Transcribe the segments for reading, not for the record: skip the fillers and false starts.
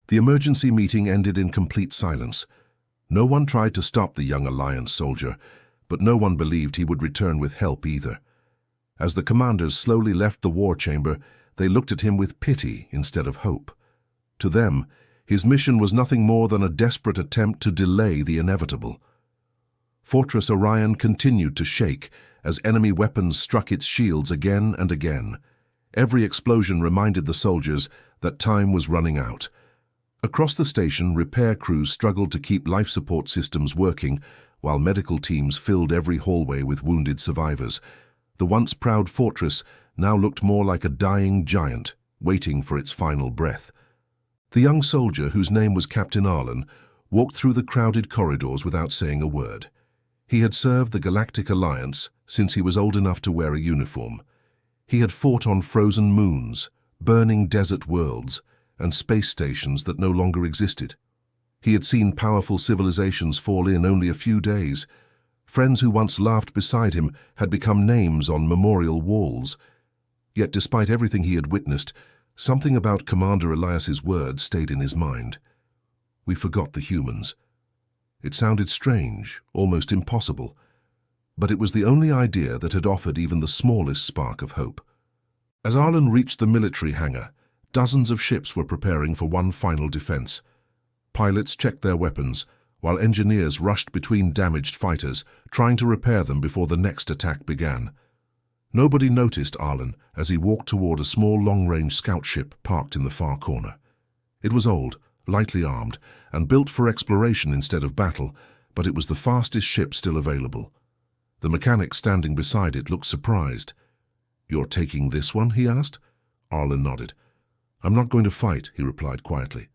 The emergency meeting ended in complete silence. No one tried to stop the young Alliance soldier, but no one believed he would return with help either. As the commanders slowly left the war chamber, they looked at him with pity instead of hope. To them, his mission was nothing more than a desperate attempt to delay the inevitable. Fortress Orion continued to shake as enemy weapons struck its shields again and again. Every explosion reminded the soldiers that time was running out. Across the station, repair crews struggled to keep life support systems working, while medical teams filled every hallway with wounded survivors. The once proud fortress now looked more like a dying giant, waiting for its final breath. The young soldier, whose name was Captain Arlen, walked through the crowded corridors without saying a word. He had served the Galactic Alliance since he was old enough to wear a uniform. He had fought on frozen moons, burning desert worlds, and space stations that no longer existed. He had seen powerful civilizations fall in only a few days. Friends who once laughed beside him had become names on memorial walls. Yet despite everything he had witnessed, something about Commander Elias's words stayed in his mind. We forgot the humans. It sounded strange, almost impossible, but it was the only idea that had offered even the smallest spark of hope. As Arlen reached the military hangar, dozens of ships were preparing for one final defense. Pilots checked their weapons, while engineers rushed between damaged fighters, trying to repair them before the next attack began. Nobody noticed Arlen as he walked toward a small long-range scout ship parked in the far corner. It was old, lightly armed, and built for exploration instead of battle, but it was the fastest ship still available. The mechanic standing beside it looked surprised. "You're taking this one?" he asked. Arlen nodded. "I'm not going to fight," he replied quietly.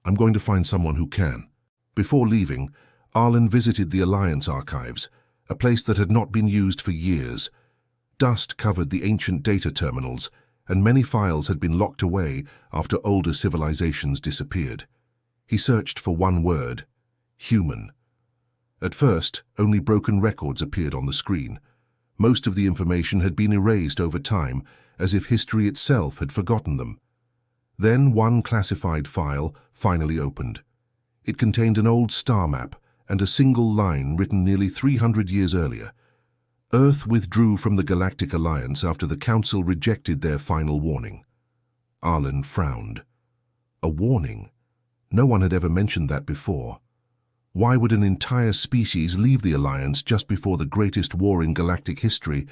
"I'm going to find someone who can." Before leaving, Arlen visited the Alliance archives, a place that had not been used for years. Dust covered the ancient data terminals, and many files had been locked away after older civilizations disappeared. He searched for one word: human. At first, only broken records appeared on the screen. Most of the information had been erased over time, as if history itself had forgotten them. Then one classified file finally opened. It contained an old star map and a single line written nearly 300 years earlier. Earth withdrew from the Galactic Alliance after the Council rejected their final warning. Arlen frowned. A warning? No one had ever mentioned that before. Why would an entire species leave the Alliance just before the greatest war in galactic history?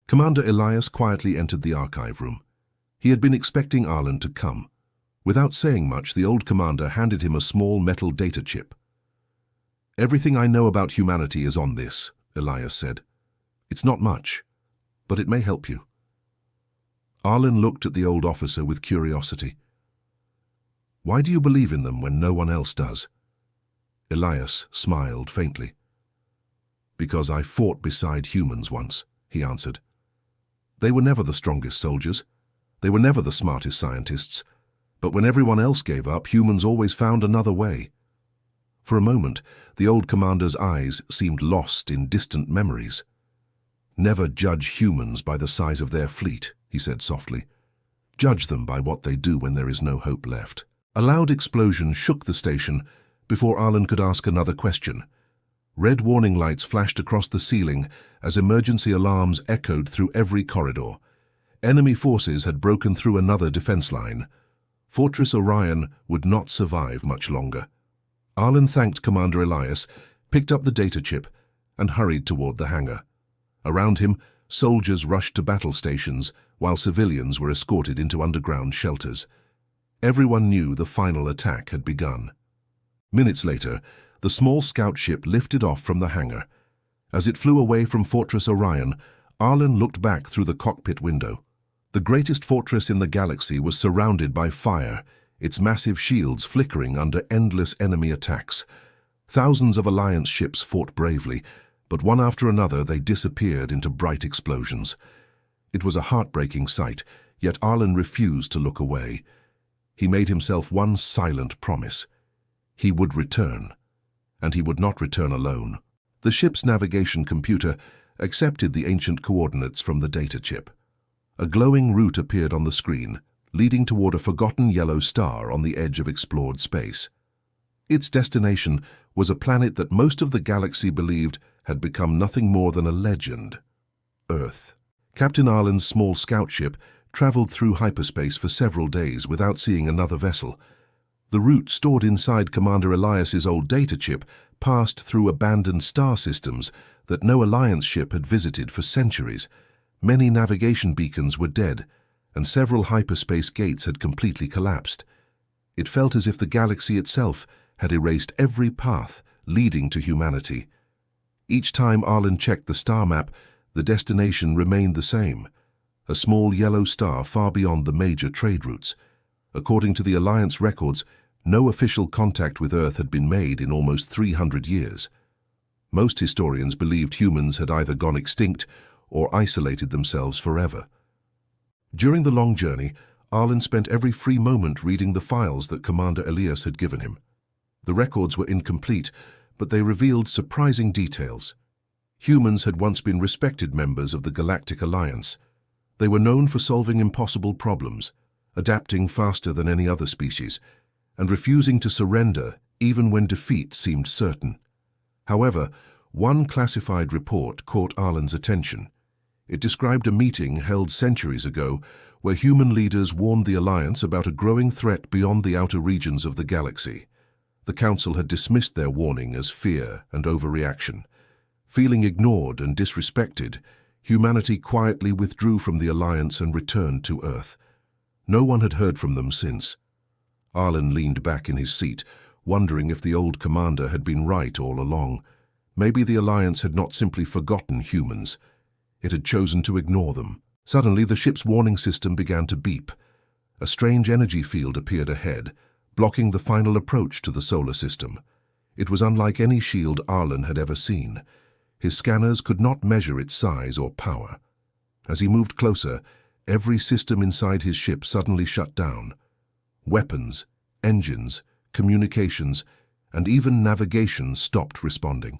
Commander Elias quietly entered the archive room. He had been expecting Arlen to come. Without saying much, the old commander handed him a small metal data chip. "Everything I know about humanity is on this," Elias said. "It's not much, but it may help you." Arlen looked at the old officer with curiosity. "Why do you believe in them when no one else does?" Elias smiled faintly. "Because I fought beside humans once," he answered. "They were never the strongest soldiers. They were never the smartest scientists. But when everyone else gave up, humans always found another way." For a moment, the old commander's eyes seemed lost in distant memories. "Never judge humans by the size of their fleet," he said softly. "Judge them by what they do when there is no hope left." A loud explosion shook the station before Arlen could ask another question. Red warning lights flashed across the ceiling as emergency alarms echoed through every corridor. Enemy forces had broken through another defense line. Fortress Orion would not survive much longer. Arlen thanked Commander Elias, picked up the data chip, and hurried toward the hangar. Around him, soldiers rushed to battle stations, while civilians were escorted into underground shelters. Everyone knew the final attack had begun. Minutes later, the small scout ship lifted off from the hangar. As it flew away from Fortress Orion, Arlen looked back through the cockpit window. The greatest fortress in the galaxy was surrounded by fire, its massive shields flickering under endless enemy attacks. Thousands of Alliance ships fought bravely, but one after another they disappeared into bright explosions. It was a heartbreaking sight, yet Arlen refused to look away. He made himself one silent promise. He would return, and he would not return alone. The ship's navigation computer accepted the ancient coordinates from the data chip. A glowing route appeared on the screen, leading toward a forgotten yellow star on the edge of explored space. Its destination was a planet that most of the galaxy believed had become nothing more than a legend: Earth. Captain Arlen's small scout ship traveled through hyperspace for several days without seeing another vessel. The route stored inside Commander Elias's old data chip passed through abandoned star systems that no Alliance ship had visited for centuries. Many navigation beacons were dead, and several hyperspace gates had completely collapsed. It felt as if the galaxy itself had erased every path leading to humanity. Each time Arlen checked the star map, the destination remained the same: a small yellow star far beyond the major trade routes. According to the Alliance records, no official contact with Earth had been made in almost 300 years. Most historians believed humans had either gone extinct or isolated themselves forever. During the long journey, Arlen spent every free moment reading the files that Commander Elias had given him. The records were incomplete, but they revealed surprising details. Humans had once been respected members of the Galactic Alliance. They were known for solving impossible problems, adapting faster than any other species, and refusing to surrender even when defeat seemed certain. However, one classified report caught Arlen's attention. It described a meeting held centuries ago where human leaders warned the Alliance about a growing threat beyond the outer regions of the galaxy. The Council had dismissed their warning as fear and overreaction. Feeling ignored and disrespected, humanity quietly withdrew from the Alliance and returned to Earth. No one had heard from them since. Arlen leaned back in his seat, wondering if the old commander had been right all along. Maybe the Alliance had not simply forgotten humans. It had chosen to ignore them. Suddenly, the ship's warning system began to beep. A strange energy field appeared ahead, blocking the final approach to the solar system. It was unlike any shield Arlen had ever seen. His scanners could not measure its size or power. As he moved closer, every system inside his ship suddenly shut down. Weapons, engines, communications, and even navigation stopped responding.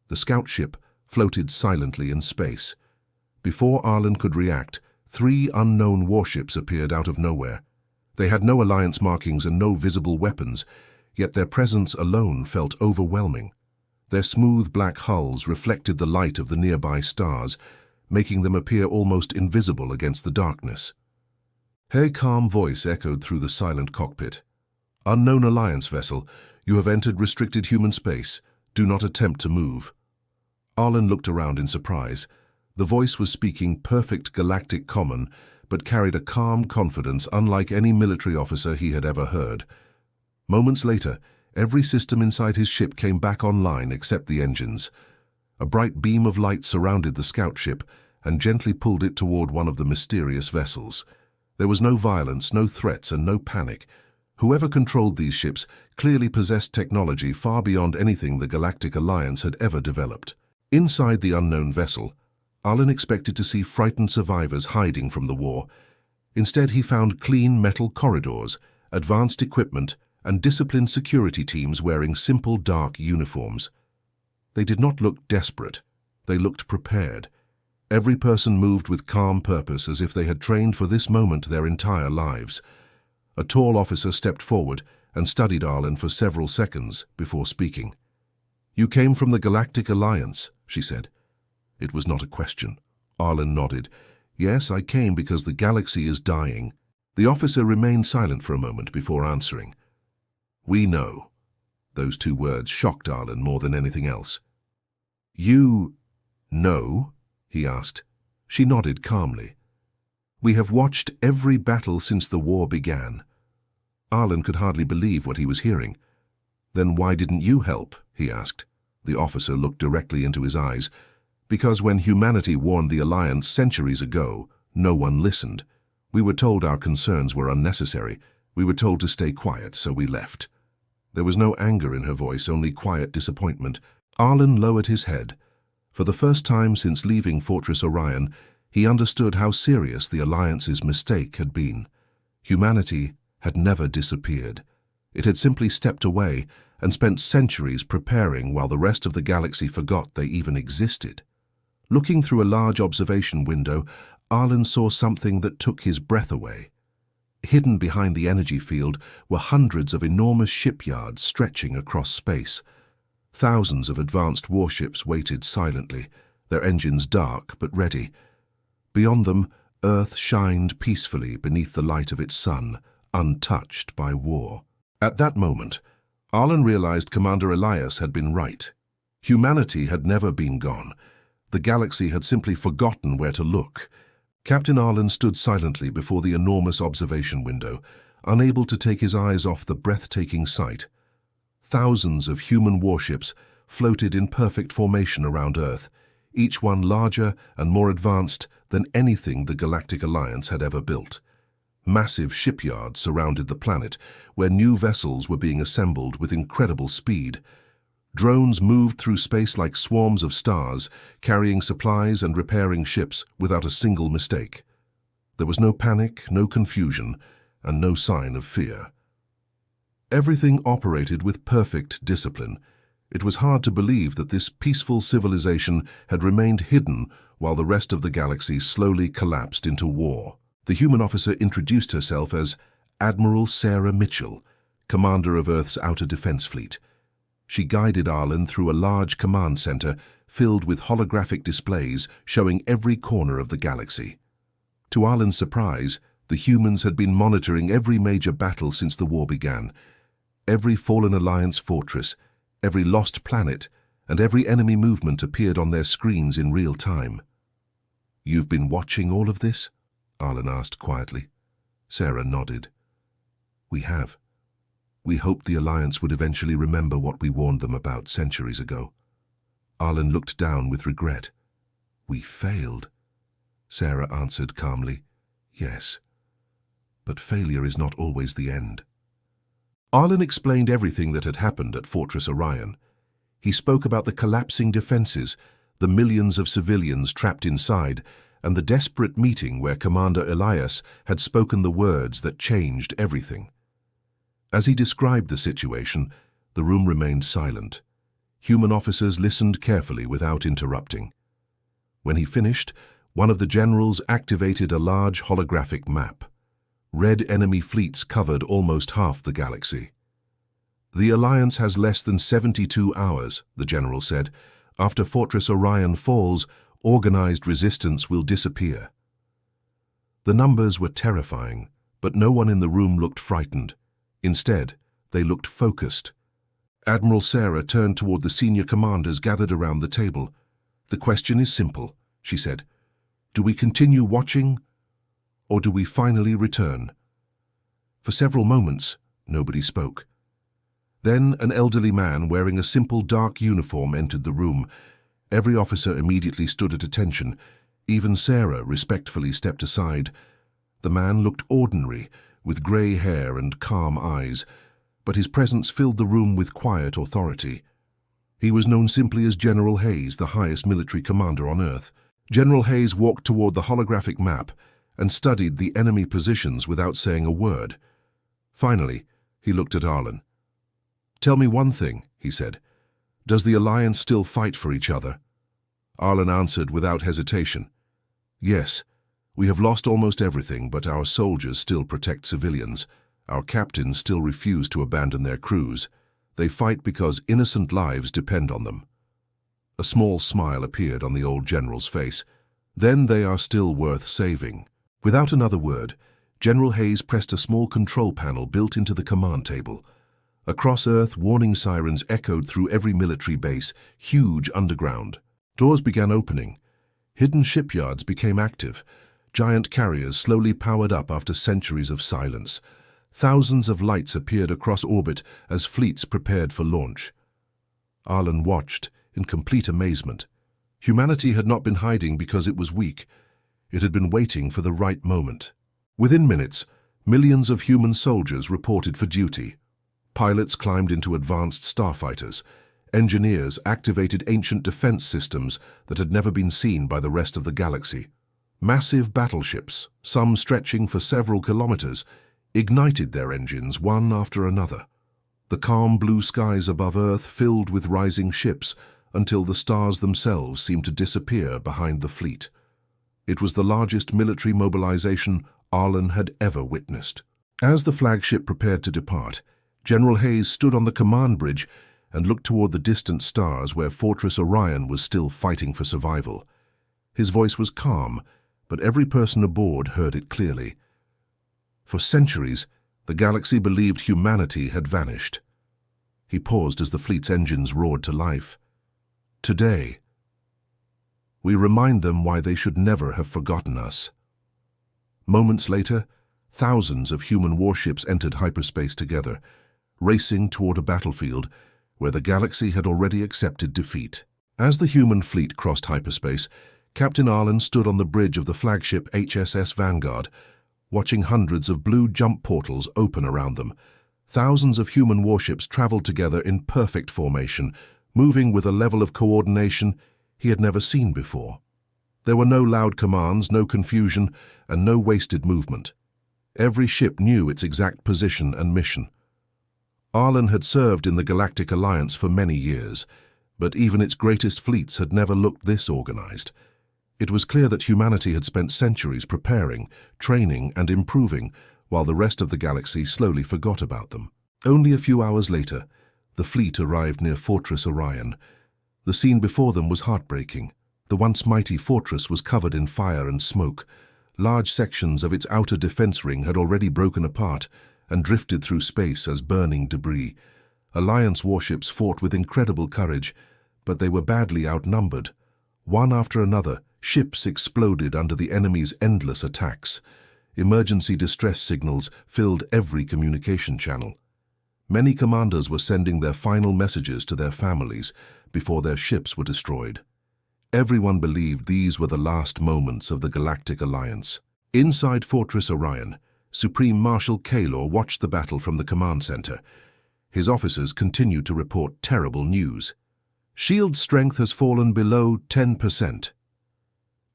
The scout ship floated silently in space. Before Arlen could react, 3 unknown warships appeared out of nowhere. They had no Alliance markings and no visible weapons, yet their presence alone felt overwhelming. Their smooth black hulls reflected the light of the nearby stars, making them appear almost invisible against the darkness. Her calm voice echoed through the silent cockpit. "Unknown Alliance vessel, you have entered restricted human space. Do not attempt to move." Arlen looked around in surprise. The voice was speaking perfect galactic common, but carried a calm confidence unlike any military officer he had ever heard. Moments later, every system inside his ship came back online except the engines. A bright beam of light surrounded the scout ship and gently pulled it toward one of the mysterious vessels. There was no violence, no threats, and no panic. Whoever controlled these ships clearly possessed technology far beyond anything the Galactic Alliance had ever developed. Inside the unknown vessel, Arlen expected to see frightened survivors hiding from the war. Instead, he found clean metal corridors, advanced equipment, and disciplined security teams wearing simple dark uniforms. They did not look desperate. They looked prepared. Every person moved with calm purpose, as if they had trained for this moment their entire lives. A tall officer stepped forward and studied Arlen for several seconds before speaking. "You came from the Galactic Alliance," she said. It was not a question. Arlen nodded. "Yes, I came because the galaxy is dying." The officer remained silent for a moment before answering. "We know." Those 2 words shocked Arlen more than anything else. "You know?" he asked. She nodded calmly. "We have watched every battle since the war began." Arlen could hardly believe what he was hearing. "Then why didn't you help?" he asked. The officer looked directly into his eyes. "Because when humanity warned the Alliance centuries ago, no one listened. We were told our concerns were unnecessary. We were told to stay quiet, so we left." There was no anger in her voice, only quiet disappointment. Arlen lowered his head. For the first time since leaving Fortress Orion, he understood how serious the Alliance's mistake had been. Humanity had never disappeared. It had simply stepped away and spent centuries preparing while the rest of the galaxy forgot they even existed. Looking through a large observation window, Arlen saw something that took his breath away. Hidden behind the energy field were hundreds of enormous shipyards stretching across space. Thousands of advanced warships waited silently, their engines dark but ready. Beyond them, Earth shined peacefully beneath the light of its sun, untouched by war. At that moment, Arlen realized Commander Elias had been right. Humanity had never been gone. The galaxy had simply forgotten where to look. Captain Arlen stood silently before the enormous observation window, unable to take his eyes off the breathtaking sight. Thousands of human warships floated in perfect formation around Earth, each one larger and more advanced than anything the Galactic Alliance had ever built. Massive shipyards surrounded the planet, where new vessels were being assembled with incredible speed. Drones moved through space like swarms of stars, carrying supplies and repairing ships without a single mistake. There was no panic, no confusion, and no sign of fear. Everything operated with perfect discipline. It was hard to believe that this peaceful civilization had remained hidden while the rest of the galaxy slowly collapsed into war. The human officer introduced herself as Admiral Sarah Mitchell, commander of Earth's Outer Defense Fleet. She guided Arlen through a large command center filled with holographic displays showing every corner of the galaxy. To Arlen's surprise, the humans had been monitoring every major battle since the war began. Every fallen Alliance fortress, every lost planet, and every enemy movement appeared on their screens in real time. "You've been watching all of this?" Arlen asked quietly. Sarah nodded. "We have. We hoped the Alliance would eventually remember what we warned them about centuries ago." Arlen looked down with regret. "We failed." Sarah answered calmly, "Yes. But failure is not always the end." Arlen explained everything that had happened at Fortress Orion. He spoke about the collapsing defenses, the millions of civilians trapped inside, and the desperate meeting where Commander Elias had spoken the words that changed everything. As he described the situation, the room remained silent. Human officers listened carefully without interrupting. When he finished, one of the generals activated a large holographic map. Red enemy fleets covered almost half the galaxy. "The Alliance has less than 72 hours, the general said. "After Fortress Orion falls, organized resistance will disappear." The numbers were terrifying, but no one in the room looked frightened. Instead, they looked focused. Admiral Sarah turned toward the senior commanders gathered around the table. "The question is simple," she said. "Do we continue watching, or do we finally return?" For several moments, nobody spoke. Then an elderly man wearing a simple dark uniform entered the room. Every officer immediately stood at attention. Even Sarah respectfully stepped aside. The man looked ordinary, with grey hair and calm eyes, but his presence filled the room with quiet authority. He was known simply as General Hayes, the highest military commander on Earth. General Hayes walked toward the holographic map and studied the enemy positions without saying a word. Finally, he looked at Arlen. "Tell me one thing," he said. "Does the Alliance still fight for each other?" Arlen answered without hesitation. "Yes, we have lost almost everything, but our soldiers still protect civilians. Our captains still refuse to abandon their crews. They fight because innocent lives depend on them." A small smile appeared on the old general's face. "Then they are still worth saving." Without another word, General Hayes pressed a small control panel built into the command table. Across Earth, warning sirens echoed through every military base, huge underground. Doors began opening. Hidden shipyards became active. Giant carriers slowly powered up after centuries of silence. Thousands of lights appeared across orbit as fleets prepared for launch. Arlen watched in complete amazement. Humanity had not been hiding because it was weak. It had been waiting for the right moment. Within minutes, millions of human soldiers reported for duty. Pilots climbed into advanced starfighters. Engineers activated ancient defense systems that had never been seen by the rest of the galaxy. Massive battleships, some stretching for several kilometers, ignited their engines one after another. The calm blue skies above Earth filled with rising ships until the stars themselves seemed to disappear behind the fleet. It was the largest military mobilization Arlen had ever witnessed. As the flagship prepared to depart, General Hayes stood on the command bridge and looked toward the distant stars where Fortress Orion was still fighting for survival. His voice was calm, but every person aboard heard it clearly. For centuries, the galaxy believed humanity had vanished. He paused as the fleet's engines roared to life. Today, we remind them why they should never have forgotten us. Moments later, thousands of human warships entered hyperspace together, racing toward a battlefield where the galaxy had already accepted defeat. As the human fleet crossed hyperspace, Captain Arlen stood on the bridge of the flagship HSS Vanguard, watching hundreds of blue jump portals open around them. Thousands of human warships traveled together in perfect formation, moving with a level of coordination he had never seen before. There were no loud commands, no confusion, and no wasted movement. Every ship knew its exact position and mission. Arlen had served in the Galactic Alliance for many years, but even its greatest fleets had never looked this organized. It was clear that humanity had spent centuries preparing, training, and improving, while the rest of the galaxy slowly forgot about them. Only a few hours later, the fleet arrived near Fortress Orion. The scene before them was heartbreaking. The once mighty fortress was covered in fire and smoke. Large sections of its outer defense ring had already broken apart and drifted through space as burning debris. Alliance warships fought with incredible courage, but they were badly outnumbered. One after another, ships exploded under the enemy's endless attacks. Emergency distress signals filled every communication channel. Many commanders were sending their final messages to their families before their ships were destroyed. Everyone believed these were the last moments of the Galactic Alliance. Inside Fortress Orion, Supreme Marshal Kaylor watched the battle from the command center. His officers continued to report terrible news. Shield strength has fallen below 10%.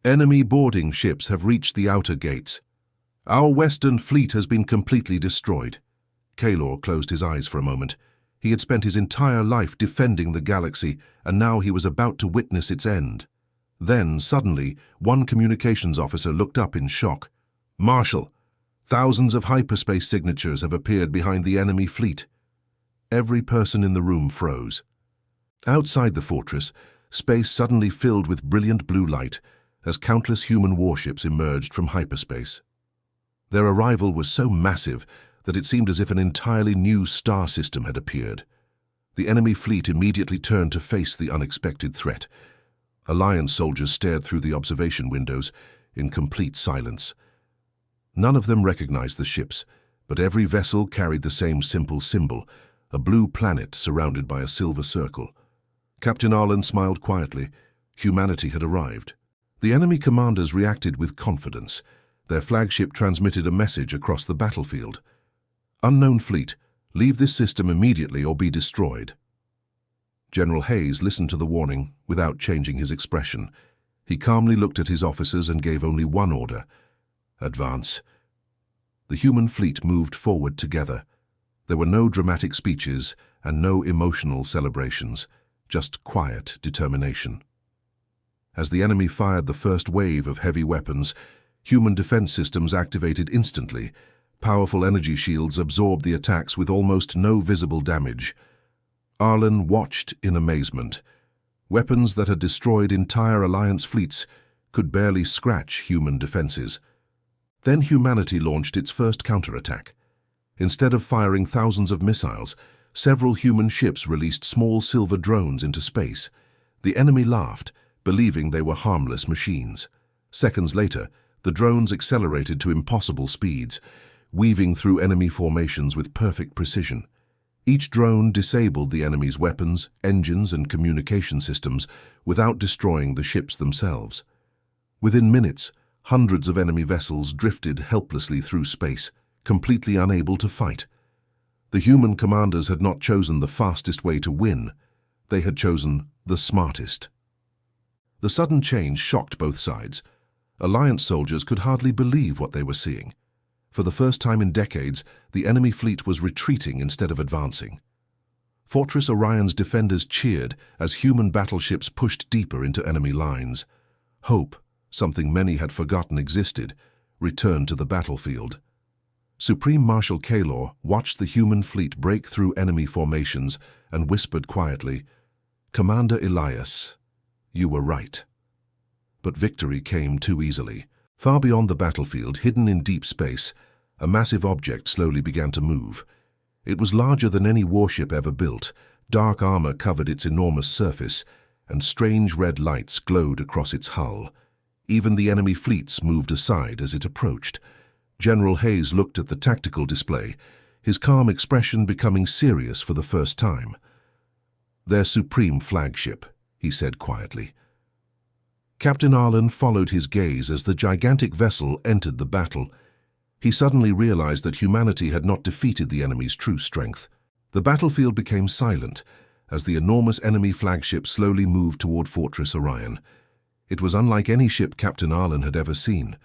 Enemy boarding ships have reached the outer gates. Our western fleet has been completely destroyed. Kaylor closed his eyes for a moment. He had spent his entire life defending the galaxy, and now he was about to witness its end. Then, suddenly, one communications officer looked up in shock. "Marshal, thousands of hyperspace signatures have appeared behind the enemy fleet." Every person in the room froze. Outside the fortress, space suddenly filled with brilliant blue light as countless human warships emerged from hyperspace. Their arrival was so massive that it seemed as if an entirely new star system had appeared. The enemy fleet immediately turned to face the unexpected threat. Alliance soldiers stared through the observation windows in complete silence. None of them recognized the ships, but every vessel carried the same simple symbol, a blue planet surrounded by a silver circle. Captain Arlen smiled quietly. Humanity had arrived. The enemy commanders reacted with confidence. Their flagship transmitted a message across the battlefield. "Unknown fleet, leave this system immediately or be destroyed." General Hayes listened to the warning without changing his expression. He calmly looked at his officers and gave only one order: advance. The human fleet moved forward together. There were no dramatic speeches and no emotional celebrations, just quiet determination. As the enemy fired the first wave of heavy weapons, human defense systems activated instantly. Powerful energy shields absorbed the attacks with almost no visible damage. Arlen watched in amazement. Weapons that had destroyed entire Alliance fleets could barely scratch human defenses. Then humanity launched its first counterattack. Instead of firing thousands of missiles, several human ships released small silver drones into space. The enemy laughed, believing they were harmless machines. Seconds later, the drones accelerated to impossible speeds, weaving through enemy formations with perfect precision. Each drone disabled the enemy's weapons, engines, and communication systems without destroying the ships themselves. Within minutes, hundreds of enemy vessels drifted helplessly through space, completely unable to fight. The human commanders had not chosen the fastest way to win. They had chosen the smartest. The sudden change shocked both sides. Alliance soldiers could hardly believe what they were seeing. For the first time in decades, the enemy fleet was retreating instead of advancing. Fortress Orion's defenders cheered as human battleships pushed deeper into enemy lines. Hope, something many had forgotten existed, returned to the battlefield. Supreme Marshal Kalor watched the human fleet break through enemy formations and whispered quietly, "Commander Elias, you were right." But victory came too easily. Far beyond the battlefield, hidden in deep space, a massive object slowly began to move. It was larger than any warship ever built. Dark armor covered its enormous surface, and strange red lights glowed across its hull. Even the enemy fleets moved aside as it approached. General Hayes looked at the tactical display, his calm expression becoming serious for the first time. "Their supreme flagship," he said quietly. Captain Arlen followed his gaze as the gigantic vessel entered the battle. He suddenly realized that humanity had not defeated the enemy's true strength. The battlefield became silent as the enormous enemy flagship slowly moved toward Fortress Orion. It was unlike any ship Captain Arlen had ever seen.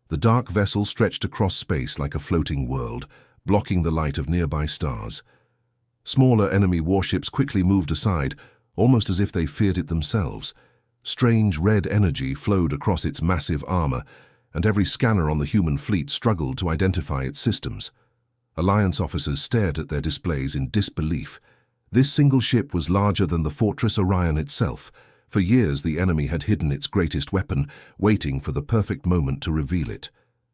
The dark vessel stretched across space like a floating world, blocking the light of nearby stars. Smaller enemy warships quickly moved aside, almost as if they feared it themselves. Strange red energy flowed across its massive armor, and every scanner on the human fleet struggled to identify its systems. Alliance officers stared at their displays in disbelief. This single ship was larger than the Fortress Orion itself. For years, the enemy had hidden its greatest weapon, waiting for the perfect moment to reveal it.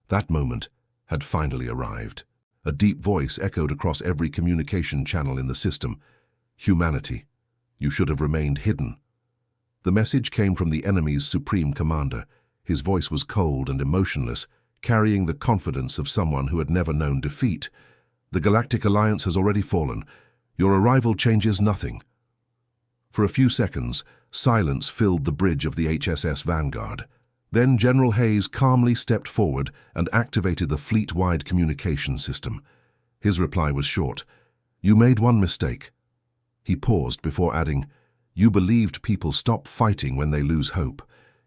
That moment had finally arrived. A deep voice echoed across every communication channel in the system. "Humanity, you should have remained hidden." The message came from the enemy's supreme commander. His voice was cold and emotionless, carrying the confidence of someone who had never known defeat. "The Galactic Alliance has already fallen. Your arrival changes nothing." For a few seconds, silence filled the bridge of the HSS Vanguard. Then General Hayes calmly stepped forward and activated the fleet-wide communication system. His reply was short. "You made one mistake." He paused before adding, "You believed people stop fighting when they lose hope.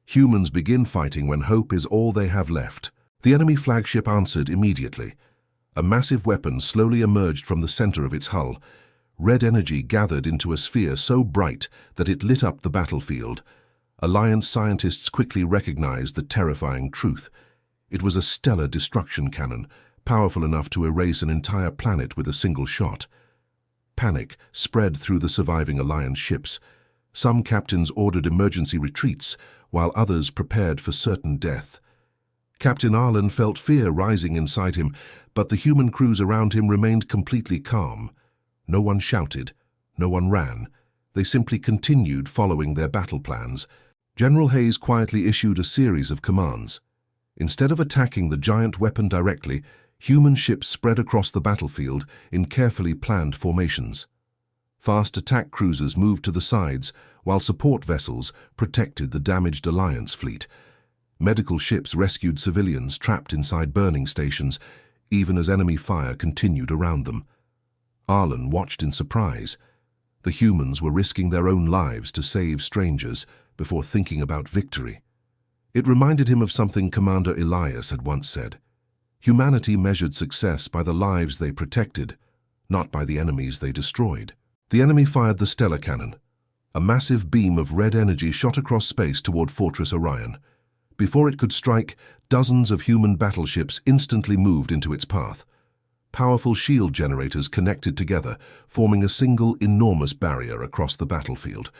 Humans begin fighting when hope is all they have left." The enemy flagship answered immediately. A massive weapon slowly emerged from the center of its hull. Red energy gathered into a sphere so bright that it lit up the battlefield. Alliance scientists quickly recognized the terrifying truth. It was a stellar destruction cannon, powerful enough to erase an entire planet with a single shot. Panic spread through the surviving Alliance ships. Some captains ordered emergency retreats, while others prepared for certain death. Captain Arlen felt fear rising inside him, but the human crews around him remained completely calm. No one shouted, no one ran. They simply continued following their battle plans. General Hayes quietly issued a series of commands. Instead of attacking the giant weapon directly, human ships spread across the battlefield in carefully planned formations. Fast attack cruisers moved to the sides, while support vessels protected the damaged Alliance fleet. Medical ships rescued civilians trapped inside burning stations, even as enemy fire continued around them. Arlen watched in surprise. The humans were risking their own lives to save strangers before thinking about victory. It reminded him of something Commander Elias had once said. Humanity measured success by the lives they protected, not by the enemies they destroyed. The enemy fired the stellar cannon. A massive beam of red energy shot across space toward Fortress Orion. Before it could strike, dozens of human battleships instantly moved into its path. Powerful shield generators connected together, forming a single enormous barrier across the battlefield.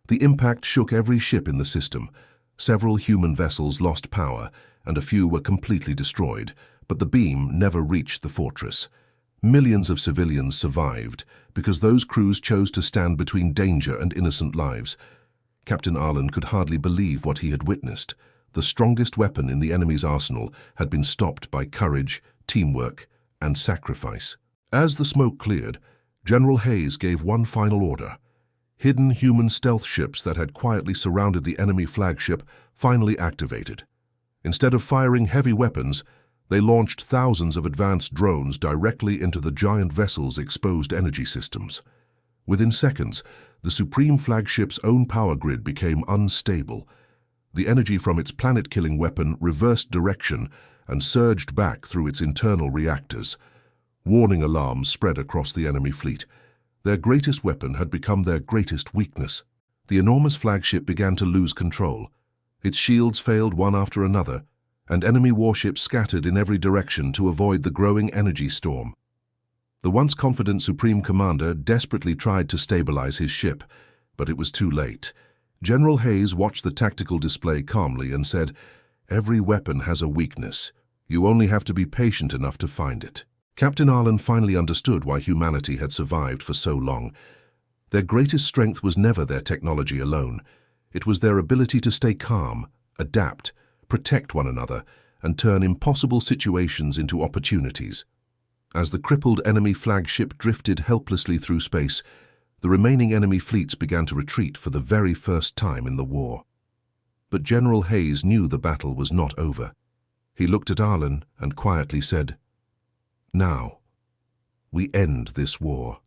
The impact shook every ship in the system. Several human vessels lost power, and a few were completely destroyed, but the beam never reached the fortress. Millions of civilians survived, because those crews chose to stand between danger and innocent lives. Captain Arlen could hardly believe what he had witnessed. The strongest weapon in the enemy's arsenal had been stopped by courage, teamwork, and sacrifice. As the smoke cleared, General Hayes gave one final order. Hidden human stealth ships that had quietly surrounded the enemy flagship finally activated. Instead of firing heavy weapons, they launched thousands of advanced drones directly into the giant vessel's exposed energy systems. Within seconds, the Supreme flagship's own power grid became unstable. The energy from its planet-killing weapon reversed direction and surged back through its internal reactors. Warning alarms spread across the enemy fleet. Their greatest weapon had become their greatest weakness. The enormous flagship began to lose control. Its shields failed one after another, and enemy warships scattered in every direction to avoid the growing energy storm. The once confident Supreme Commander desperately tried to stabilize his ship, but it was too late. General Hayes watched the tactical display calmly and said, "Every weapon has a weakness. You only have to be patient enough to find it." Captain Arlen finally understood why humanity had survived for so long. Their greatest strength was never their technology alone. It was their ability to stay calm, adapt, protect one another, and turn impossible situations into opportunities. As the crippled enemy flagship drifted helplessly through space, the remaining enemy fleets began to retreat for the very first time in the war. But General Hayes knew the battle was not over. He looked at Arlen and quietly said, "Now, we end this war."